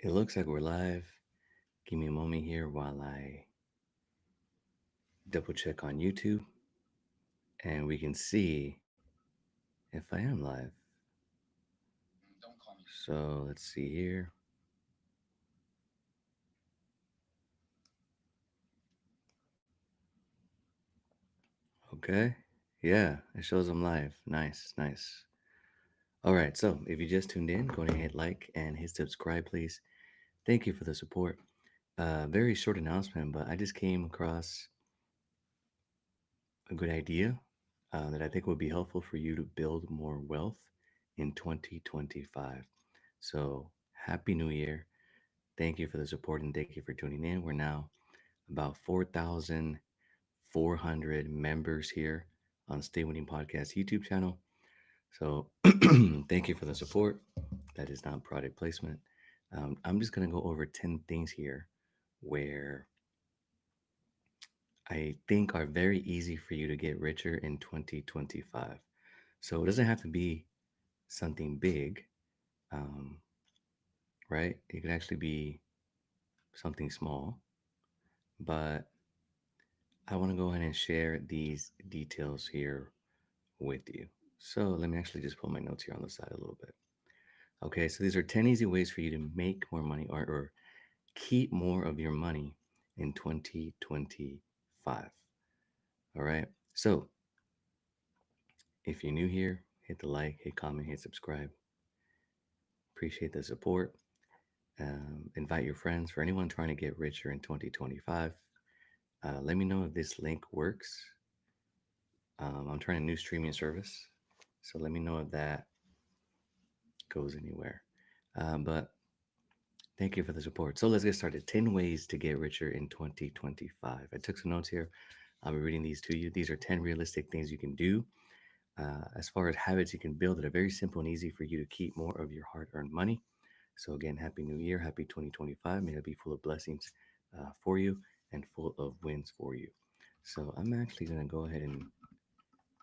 It looks like we're live. Give me a moment here while I double check on YouTube and we can see if I am live. So let's see here. Okay. Yeah, it shows I'm live. Nice, nice. All right. So if you just tuned in, go ahead and hit like and hit subscribe, please. Thank you for the support. Very short announcement, but I just came across a good idea that I think would be helpful for you to build more wealth in 2025. So, Happy New Year. Thank you for the support and thank you for tuning in. We're now about 4,400 members here on Stay Winning Podcast YouTube channel. So, thank you for the support. That is not product placement. I'm just going to go over 10 things here where I think are very easy for you to get richer in 2025. So it doesn't have to be something big, um, right? It could actually be something small, but I want to go ahead and share these details here with you. So let me actually just pull my notes here on the side a little bit. Okay, so these are 10 easy ways for you to make more money or keep more of your money in 2025. All right, so if you're new here, hit the like, hit comment, hit subscribe. Appreciate the support. Invite your friends. For anyone trying to get richer in 2025, let me know if this link works. I'm trying a new streaming service, so let me know if that goes anywhere. But thank you for the support. So let's get started. 10 ways to get richer in 2025. I took some notes here. I'll be reading these to you. These are 10 realistic things you can do. As far as habits you can build that are very simple and easy for you to keep more of your hard earned money. So, again, Happy New Year. Happy 2025. May it be full of blessings for you and full of wins for you. So, I'm actually going to go ahead and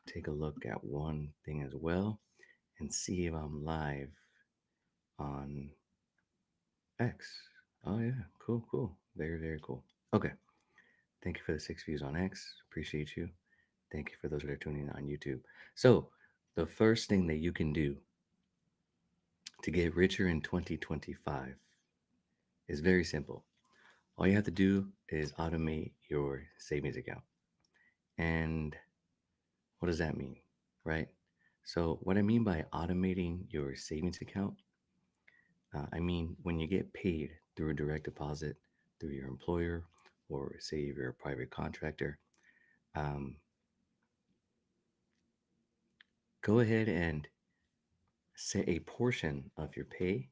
take a look at one thing as well and see if I'm live on X. Oh, yeah. Cool, cool. Very, very cool. Okay. Thank you for the 6 views on X. Appreciate you. Thank you for those that are tuning in on YouTube. So, the first thing that you can do to get richer in 2025 is very simple. All you have to do is automate your savings account. And what does that mean? Right? So, what I mean by automating your savings account, I mean when you get paid through a direct deposit through your employer, or say if you're a private contractor, um, go ahead and set a portion of your pay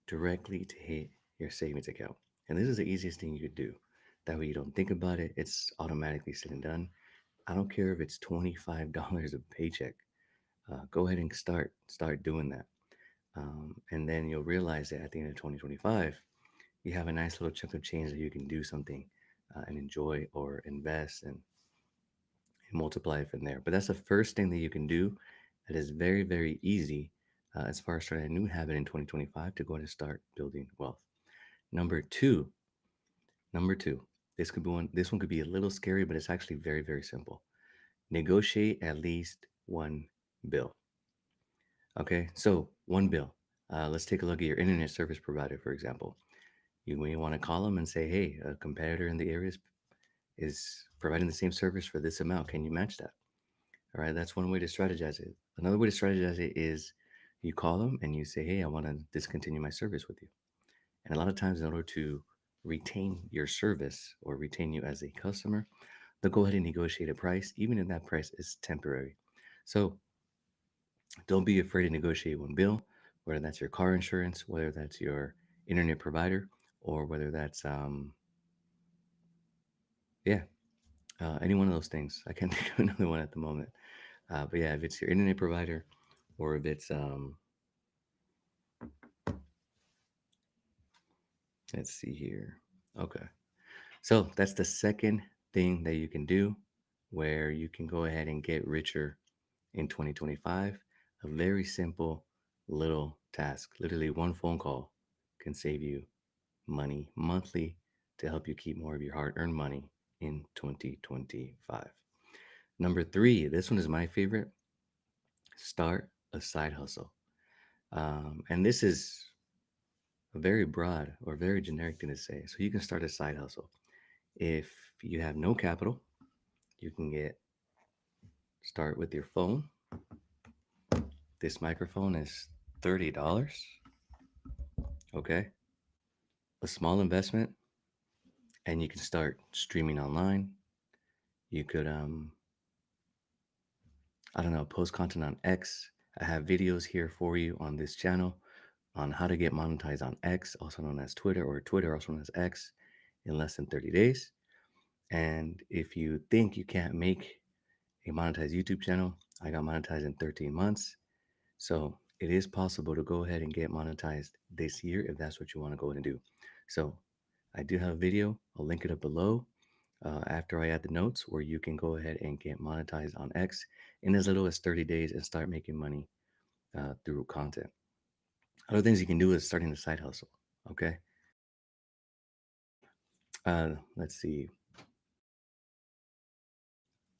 directly to hit your savings account. And this is the easiest thing you could do. That way you don't think about it, it's automatically said and done. I don't care if it's $25 a paycheck. Go ahead and start doing that. And then you'll realize that at the end of 2025, you have a nice little chunk of change that you can do something and enjoy or invest and multiply it from there. But that's the first thing that you can do. That is very, very easy as far as starting a new habit in 2025 to go ahead and start building wealth. Number two, number two, this could be one. This one could be a little scary, but it's actually very, very simple. Negotiate at least one bill. Okay, so one bill. Let's take a look at your internet service provider, for example. You may want to call them and say, hey, a competitor in the area is providing the same service for this amount. Can you match that? All right, that's one way to strategize it. Another way to strategize it is you call them and you say, hey, I want to discontinue my service with you. And a lot of times, in order to retain your service or retain you as a customer, they'll go ahead and negotiate a price, even if that price is temporary. So don't be afraid to negotiate one bill, whether that's your car insurance, whether that's your internet provider, or whether that's yeah, any one of those things. I can't think of another one at the moment. But yeah, if it's your internet provider, or if it's let's see here. Okay, so that's the second thing that you can do, where you can go ahead and get richer in 2025. A very simple little task, literally one phone call can save you money monthly to help you keep more of your hard earned money in 2025. Number three, this one is my favorite, start a side hustle. And this is a very broad or very generic thing to say. So you can start a side hustle. If you have no capital, you can start with your phone. This microphone is $30. Okay. A small investment, and you can start streaming online. You could, I don't know, post content on X. I have videos here for you on this channel on how to get monetized on X, also known as Twitter, or Twitter, also known as X, in less than 30 days. And if you think you can't make a monetized YouTube channel, I got monetized in 13 months. So it is possible to go ahead and get monetized this year if that's what you want to go ahead and do. So I do have a video. I'll link it up below after I add the notes where you can go ahead and get monetized on X in as little as 30 days and start making money through content. Other things you can do is starting a side hustle. Okay. Let's see.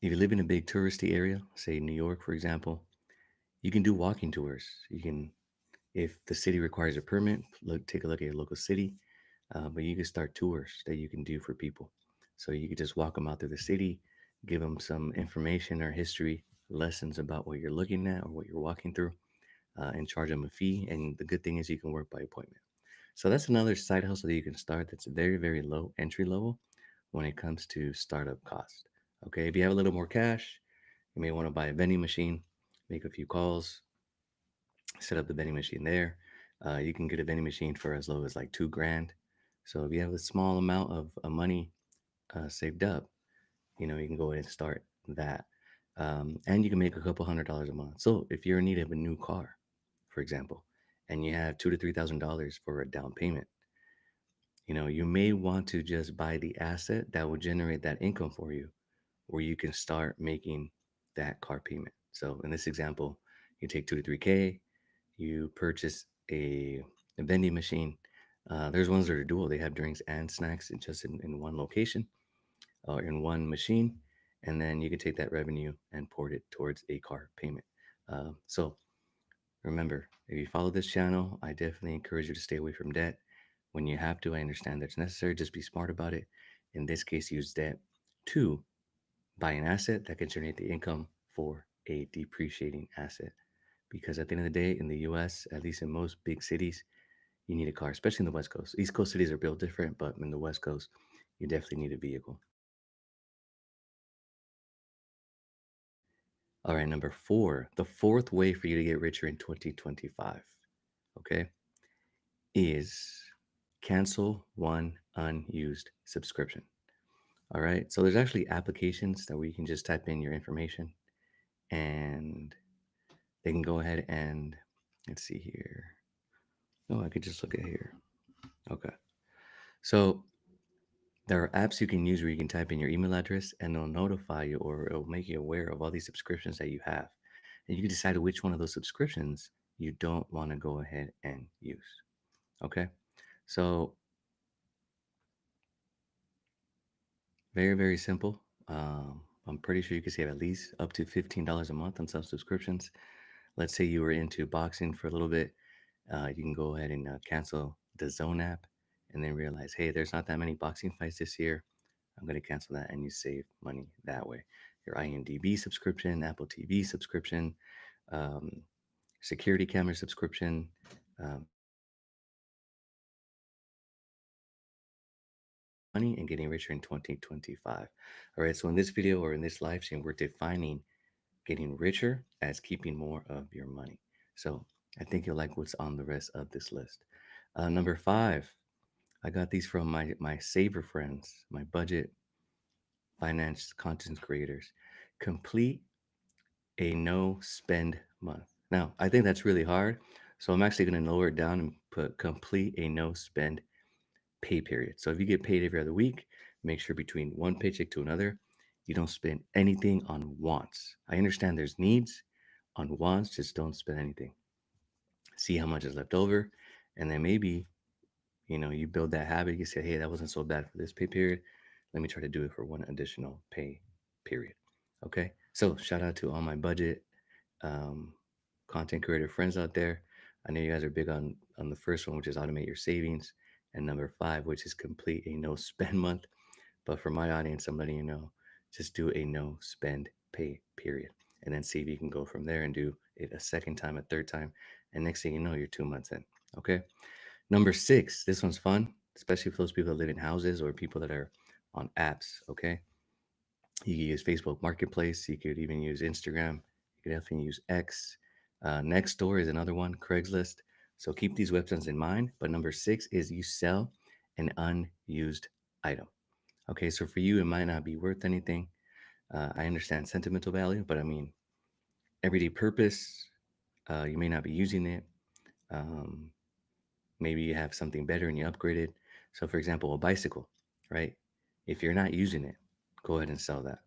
If you live in a big touristy area, say New York, for example, you can do walking tours. You can, if the city requires a permit, take a look at your local city. But you can start tours that you can do for people. So you could just walk them out through the city, give them some information or history lessons about what you're looking at or what you're walking through, and charge them a fee. And the good thing is you can work by appointment. So that's another side hustle that you can start that's very, very low entry level when it comes to startup cost. Okay, if you have a little more cash, you may want to buy a vending machine, make a few calls, set up the vending machine there. You can get a vending machine for as low as like 2 grand. So if you have a small amount of money saved up, you can go ahead and start that. And you can make a couple $100s a month. So if you're in need of a new car, for example, and you have $2,000 to $3,000 for a down payment, you may want to just buy the asset that will generate that income for you, where you can start making that car payment. So in this example, you take 2 to 3K, you purchase a vending machine. There's ones that are dual. They have drinks and snacks in one location or in one machine. And then you can take that revenue and port it towards a car payment. So remember, if you follow this channel, I definitely encourage you to stay away from debt. When you have to, I understand that's necessary. Just be smart about it. In this case, use debt to buy an asset that can generate the income for a depreciating asset. Because at the end of the day, in the US, at least in most big cities, you need a car, especially in the West Coast. East Coast cities are built different, but in the West Coast, you definitely need a vehicle. All right, number four, the fourth way for you to get richer in 2025, okay, is cancel one unused subscription. All right, so there's actually applications that where you can just type in your information and they can go ahead and let's see here. Oh, I could just look at here. Okay. So there are apps you can use where you can type in your email address and it'll notify you or it'll make you aware of all these subscriptions that you have. And you can decide which one of those subscriptions you don't want to go ahead and use. Okay. So very, very simple. I'm pretty sure you can save at least up to $15 a month on some subscriptions. Let's say you were into boxing for a little bit. You can go ahead and cancel the Zone app and then realize, hey, there's not that many boxing fights this year. I'm going to cancel that and you save money that way. Your IMDb subscription, Apple TV subscription, um, security camera subscription, um, money and getting richer in 2025. All right, so in this video or in this live stream, we're defining getting richer as keeping more of your money. So I think you'll like what's on the rest of this list. Number five, I got these from my saver friends, my budget finance content creators. Complete a no spend month. Now, I think that's really hard. So I'm actually going to lower it down and put complete a no spend pay period. So if you get paid every other week, make sure between one paycheck to another, you don't spend anything on wants. I understand there's needs. On wants, just don't spend anything. See how much is left over. And then maybe You build that habit. You say, hey, that wasn't so bad for this pay period. Let me try to do it for one additional pay period. Okay. So shout out to all my budget um, content creator friends out there. I know you guys are big on the first one, which is automate your savings, and number five, which is complete a no spend month. But for my audience, I'm letting you know, just do a no spend pay period, and then see if you can go from there and do it a second time, a third time, and next thing you know, you're 2 months in. Okay. Number six, this one's fun, especially for those people that live in houses or people that are on apps. Okay. You can use Facebook Marketplace. You could even use Instagram. You could definitely use X. Nextdoor is another one, Craigslist. So keep these websites in mind. But number six is you sell an unused item. Okay, so for you, it might not be worth anything. I understand sentimental value, but I mean, everyday purpose, you may not be using it. Um, Maybe you have something better and you upgrade it. So, for example, a bicycle, right? If you're not using it, go ahead and sell that.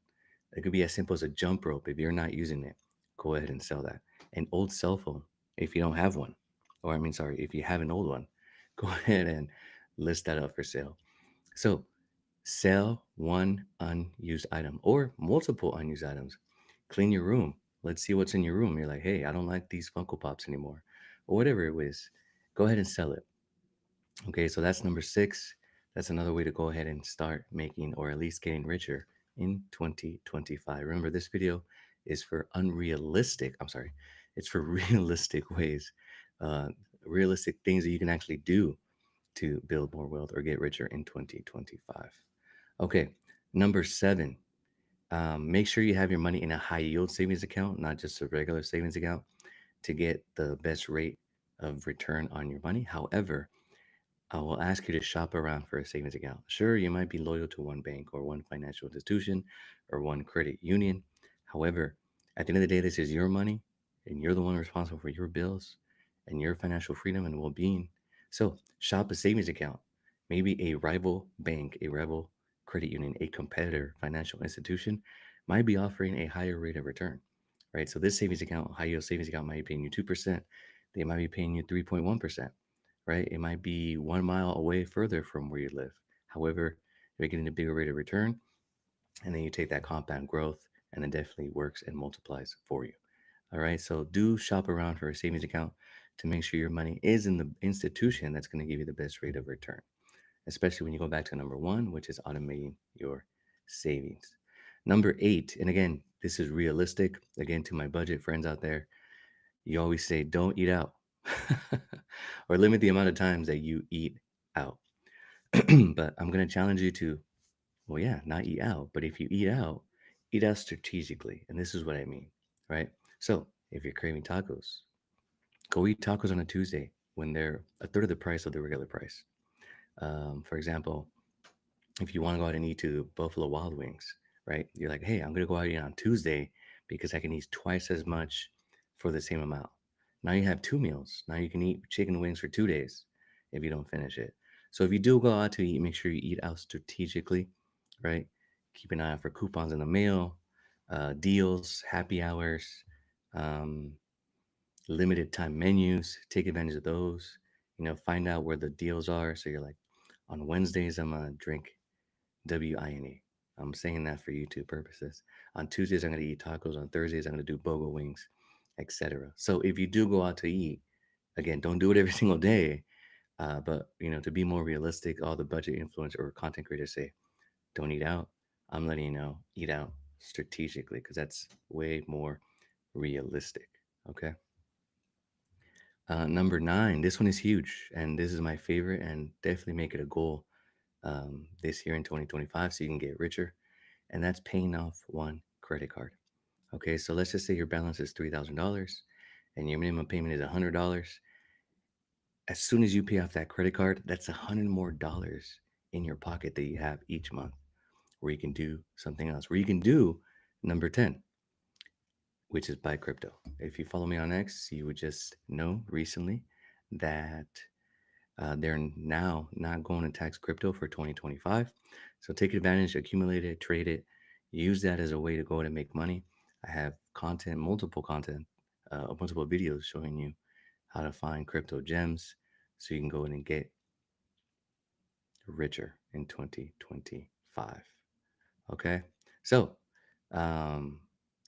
It could be as simple as a jump rope. If you're not using it, go ahead and sell that. An old cell phone, if you don't have one, or I mean, sorry, if you have an old one, go ahead and list that up for sale. So sell one unused item or multiple unused items. Clean your room. Let's see what's in your room. You're like, hey, I don't like these Funko Pops anymore, or whatever it is. Go ahead and sell it. Okay, so that's number six. That's another way to go ahead and start making or at least getting richer in 2025. Remember, this video is for I'm sorry, it's for realistic ways, uh, realistic things that you can actually do to build more wealth or get richer in 2025. Okay, number seven, make sure you have your money in a high yield savings account, not just a regular savings account, to get the best rate of return on your money. However, I will ask you to shop around for a savings account. Sure, you might be loyal to one bank or one financial institution or one credit union. However, at the end of the day, this is your money and you're the one responsible for your bills and your financial freedom and well being. So, shop a savings account. Maybe a rival bank, a rival credit union, a competitor financial institution might be offering a higher rate of return, right? So, this savings account, high yield savings account, might be paying you 2%. They might be paying you 3.1%, right? It might be 1 mile away further from where you live. However, you're getting a bigger rate of return, and then you take that compound growth, and it definitely works and multiplies for you. All right. So do shop around for a savings account to make sure your money is in the institution that's going to give you the best rate of return, especially when you go back to number one, which is automating your savings. Number eight, and again, this is realistic. Again, to my budget friends out there, you always say don't eat out or limit the amount of times that you eat out. But I'm going to challenge you to, well, yeah, not eat out. But if you eat out strategically. And this is what I mean, right? So if you're craving tacos, go eat tacos on a Tuesday when they're a third of the price of the regular price. For example, if you want to go out and eat to Buffalo Wild Wings, right? You're like, hey, I'm going to go out and eat on Tuesday because I can eat twice as much for the same amount. Now you have two meals. Now you can eat chicken wings for 2 days if you don't finish it. So if you do go out to eat, make sure you eat out strategically, right? Keep an eye out for coupons in the mail, deals, happy hours, um, limited time menus. Take advantage of those. Find out where the deals are. So you're like, on Wednesdays, I'm going to drink WINE. I'm saying that for YouTube purposes. On Tuesdays, I'm going to eat tacos. On Thursdays, I'm going to do BOGO wings, etc. So if you do go out to eat, again, don't do it every single day. But to be more realistic, all the budget influencers or content creators say, don't eat out. I'm letting you know, eat out strategically because that's way more realistic. Okay. Number nine, this one is huge, and this is my favorite, and definitely make it a goal this year in 2025 so you can get richer, and that's paying off one credit card. Okay, so let's just say your balance is $3,000 and your minimum payment is $100. As soon as you pay off that credit card, that's $100 more in your pocket that you have each month where you can do something else, where you can do number 10, which is buy crypto. If you follow me on X, you would just know recently that they're now not going to tax crypto for 2025. So take advantage, accumulate it, trade it, use that as a way to go and make money. I have content, multiple videos showing you how to find crypto gems so you can go in and get richer in 2025. Okay. So, um,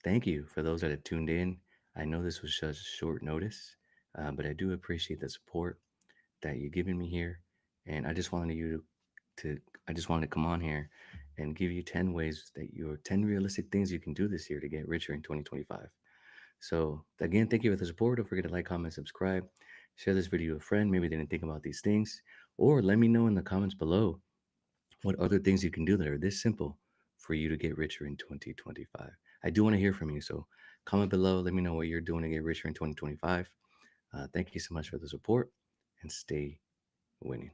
thank you for those that have tuned in. I know this was just short notice, but I do appreciate the support that you're giving me here. And I just wanted you to, I just wanted to come on here and give you 10 ways that you're 10 realistic things you can do this year to get richer in 2025. So, again, thank you for the support. Don't forget to like, comment, subscribe, share this video with a friend. Maybe they didn't think about these things, or let me know in the comments below what other things you can do that are this simple for you to get richer in 2025. I do want to hear from you. So, comment below. Let me know what you're doing to get richer in 2025. Thank you so much for the support and stay winning.